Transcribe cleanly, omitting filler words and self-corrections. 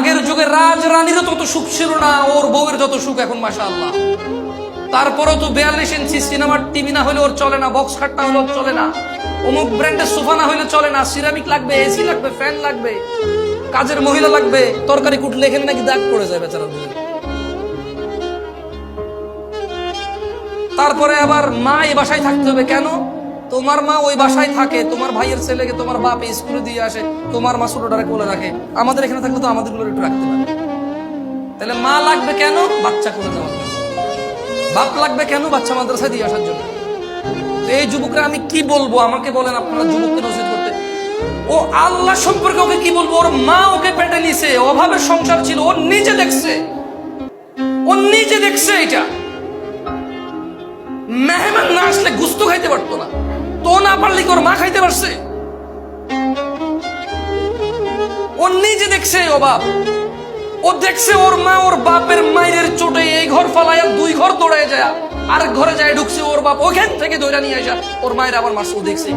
আগের যুগে রাজ রানীরও তত সুখ ছিল না, ওর বউয়ের যত সুখ এখন মাশাআল্লাহ। তারপরেও তো 42 ইঞ্চি সিনেমার টিভি না হলে ওর চলে না, বক্স খাট না হলে ওর চলে না, অমুক ব্র্যান্ডের সোফা না হলে চলে না, সিরামিক লাগবে, এসি লাগবে, ফ্যান লাগবে, কাজের মহিলা লাগবে, তরকারি কুটলে এখানে নাকি দাগ পড়ে যায় বেচারা। তারপরে আবার মা এই বাসায় থাকতে হবে কেন? তোমার মা ওই বাসায় থাকে, তোমার ভাইয়ের ছেলেকে তোমার বাপ স্কুলে দিয়ে আসে, তোমার মা ছোটটারে কোলে রাখে। আমাদের এখানে থাকলে তো আমাদের গুলো একটু রাখতে পারে। তাহলে মা লাগবে কেন? বাচ্চা কোলে দেওয়ার জন্য। বাপ লাগবে কেন? বাচ্চা মাদ্রাসায় দিয়ে আসার জন্য। এই যুবকরা আমি কি বলবো? আমাকে বলেন আপনারা যুবককে নসিহত করতে। ও আল্লাহ সম্পর্কে ওকে কি বলবো? ওর মা ওকে পেটে নিছে, অভাবের সংসার ছিল, ও নিজে দেখছে, ও নিজে দেখছে। এটা মেহমান না আসলে গুস্ত খাইতে পারতো না, তো না পারলে কি ওর মা খাইতে পারছে? ও নিজে দেখছে অভাব, ও দেখছে ওর মা ওর বাপের মায়ের চোটে এই ঘর ফালাইয়া 2 ঘর দৌড়ায় যায়, আরেক ঘরে যায় ঢুকছে, ওর বাপ ওখান থেকে দৌড়া নিয়ে আসা ওর মায়ের আবার মারছে, ও দেখছে।